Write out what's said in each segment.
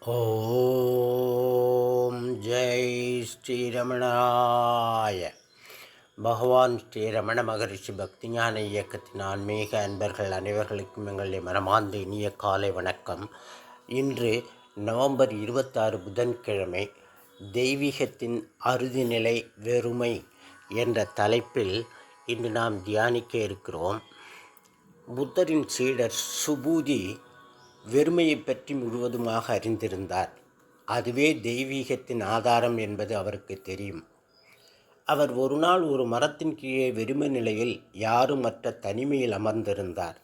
ஓம் ஜெய் ஸ்ரீரமணாய. பகவான் ஸ்ரீரமண மகரிஷி பக்திஞான இயக்கத்தின் ஆன்மீக அன்பர்கள் அனைவர்களுக்கும் எங்களுடைய மனமார்ந்த இனிய காலை வணக்கம். இன்று நவம்பர் 26 புதன்கிழமை. தெய்வீகத்தின் அறுதிநிலை வெறுமை என்ற தலைப்பில் இன்று நாம் தியானிக்க இருக்கிறோம். புத்தரின் சீடர் சுபூதி வெறுமையை பற்றி முழுவதுமாக அறிந்திருந்தார். அதுவே தெய்வீகத்தின் ஆதாரம் என்பது அவருக்கு தெரியும். அவர் ஒரு நாள் ஒரு மரத்தின் கீழே வெறுமை நிலையில் யாருமற்ற தனிமையில் அமர்ந்திருந்தார்.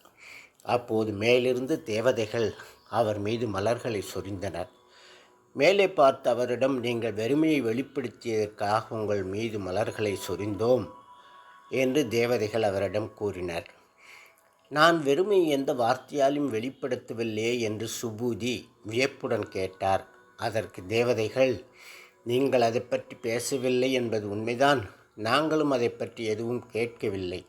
அப்போது மேலிருந்து தேவதைகள் அவர் மீது மலர்களை சொரிந்தனர். மேலே பார்த்து அவரிடம், நீங்கள் வெறுமையை வெளிப்படுத்தியதற்காக உங்கள் மீது மலர்களை சொரிந்தோம் என்று தேவதைகள் அவரிடம் கூறினர். நான் வெறுமை எந்த வார்த்தையாலும் வெளிப்படுத்தவில்லையே என்று சுபூதி வியப்புடன் கேட்டார். அதற்கு தேவதைகள், நீங்கள் அதை பற்றி பேசவில்லை என்பது உண்மைதான். நாங்களும் அதை பற்றி எதுவும் கேட்கவில்லை.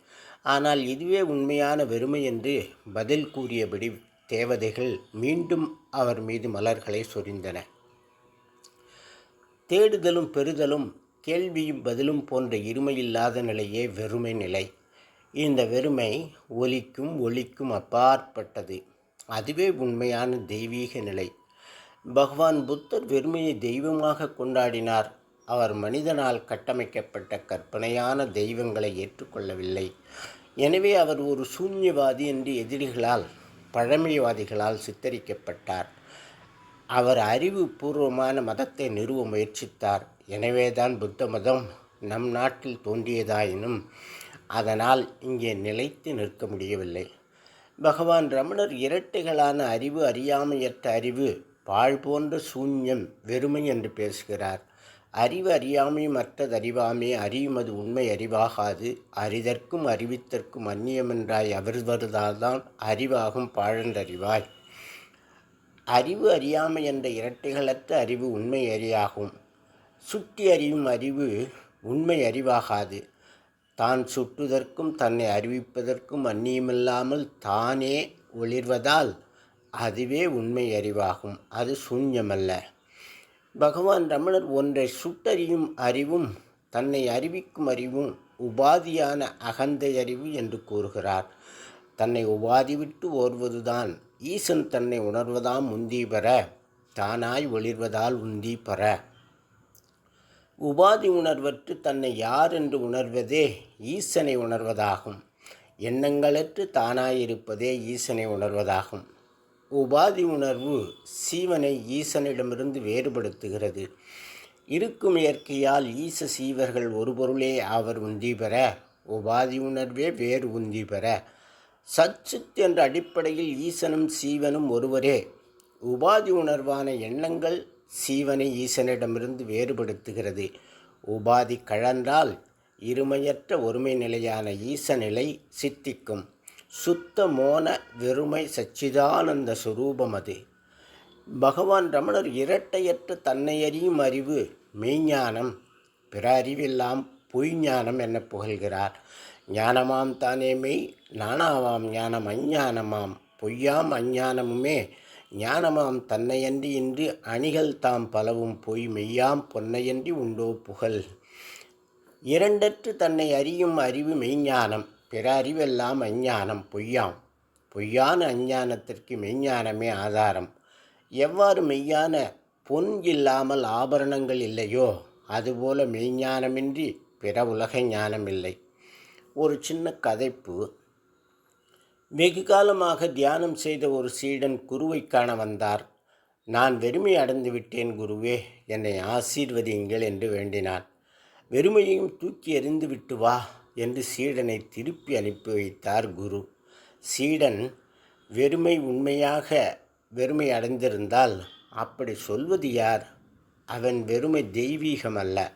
ஆனால் இதுவே உண்மையான வெறுமை என்று பதில் கூறியபடி தேவதைகள் மீண்டும் அவர் மீது மலர்களை சொரிந்தன. தேடுதலும் பெறுதலும் கேள்வியும் பதிலும் போன்ற இருமையில்லாத நிலையே வெறுமை நிலை. இந்த வெறுமை ஒலிக்கும் ஒளிக்கும் அப்பாற்பட்டது. அதுவே உண்மையான தெய்வீக நிலை. பகவான் புத்தர் வெறுமையை தெய்வமாக கொண்டாடினார். அவர் மனிதனால் கட்டமைக்கப்பட்ட கற்பனையான தெய்வங்களை ஏற்றுக்கொள்ளவில்லை. எனவே அவர் ஒரு சூன்யவாதி என்று எதிரிகளால், பழமைவாதிகளால் சித்தரிக்கப்பட்டார். அவர் அறிவு பூர்வமான மதத்தை நிறுவ முயற்சித்தார். எனவேதான் புத்த மதம் நம் நாட்டில் தோன்றியதாயினும் அதனால் இங்கே நிலைத்து நிற்க முடியவில்லை. பகவான் ரமணர் இரட்டைகளான அறிவு, அறியாமையற்ற அறிவு, பாழ் போன்ற சூன்யம், வெறுமை என்று பேசுகிறார். அறிவு அறியாமையும் அற்றதறிவாமே, அறியுமது உண்மை அறிவாகாது. அறிதற்கும் அறிவித்தற்கும் அந்நியமென்றாய் அவர்வருதால்தான் அறிவாகும் பாழன்றறிவாய். அறிவு அறியாமை என்ற இரட்டைகளற்ற அறிவு உண்மை அறியாகும். சுட்டி அறியும் அறிவு உண்மை அறிவாகாது. தான் சுட்டுதற்கும் தன்னை அறிவிப்பதற்கும் அந்நியமில்லாமல் தானே ஒளிர்வதால் அதுவே உண்மை அறிவாகும். அது சூன்யமல்ல. பகவான் ரமணர் ஒன்றை சுட்டறியும் அறிவும் தன்னை அறிவிக்கும் அறிவும் உபாதியான அகந்தை அறிவு என்று கூறுகிறார். தன்னை உபாதி விட்டு ஓர்வதுதான் ஈசன் தன்னை உணர்வதாம் உந்தி பெற, தானாய் ஒளிர்வதால் உந்தி பெற. உபாதி உணர்வற்று தன்னை யார் என்று உணர்வதே ஈசனை உணர்வதாகும். எண்ணங்களற்று தானாயிருப்பதே ஈசனை உணர்வதாகும். உபாதி உணர்வு சீவனை ஈசனிடமிருந்து வேறுபடுத்துகிறது. இருக்கும் இயற்கையால் ஈச சீவர்கள் ஒரு பொருளே அவர் உந்தி பெற, உபாதி உணர்வே வேறு உந்தி பெற. சச்சித் என்ற அடிப்படையில் ஈசனும் சீவனும் ஒருவரே. உபாதி உணர்வான எண்ணங்கள் சீவனை ஈசனிடமிருந்து வேறுபடுத்துகிறது. உபாதி கழன்றால் இருமையற்ற ஒருமை நிலையான ஈசநிலை சித்திக்கும். சுத்த மோன வெறுமை சச்சிதானந்த சுரூபம் அது. பகவான் ரமணர் இரட்டையற்ற தன்னை அறியும் அறிவு மெய்ஞானம், பிற அறிவெல்லாம் பொய்ஞானம் என புகழ்கிறார். ஞானமாம் தானே மெய், நானாவாம் ஞானம் அஞ்ஞானமாம், பொய்யாம் அஞ்ஞானமுமே ஞானமாம் தன்னையன்றி இன்று அணிகள் தாம் பலவும் பொய் மெய்யாம் பொன்னையன்றி உண்டோ புகழ். இரண்டற்று தன்னை அறியும் அறிவு மெய்ஞானம், பிற அறிவெல்லாம் அஞ்ஞானம் பொய்யாம். பொய்யான அஞ்ஞானத்திற்கு மெய்ஞானமே ஆதாரம். எவ்வாறு மெய்யான பொன் இல்லாமல் ஆபரணங்கள் இல்லையோ அதுபோல மெய்ஞானமின்றி பிற உலக ஞானம் இல்லை. ஒரு சின்ன கதைப்பு. வெகு காலமாக தியானம் செய்த ஒரு சீடன் குருவை காண வந்தார். நான் வெறுமை அடைந்து விட்டேன் குருவே, என்னை ஆசீர்வதியுங்கள் என்று வேண்டினான். வெறுமையையும் தூக்கி எறிந்து விட்டு வா என்று சீடனை திருப்பி அனுப்பி வைத்தார் குரு. சீடன் வெறுமை உண்மையாக வெறுமை அடைந்திருந்தால் அப்படி சொல்வது யார்? அவன் வெறுமை தெய்வீகம் அல்ல.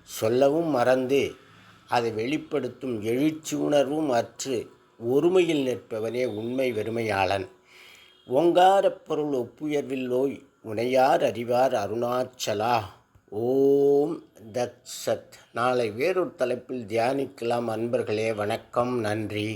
சொல்லவும் மறந்து அதை வெளிப்படுத்தும் எழுச்சி உணர்வும் அற்று ஒருமையில் நிற்பவனே உண்மை வெறுமையாளன். ஓங்காரப் பொருள் ஒப்புயர்வில்லோய் உனையார் அறிவார் அருணாச்சலா. ஓம் தத் சத். நாளை வேறொரு தலைப்பில் தியானிக்கலாம் அன்பர்களே. வணக்கம், நன்றி.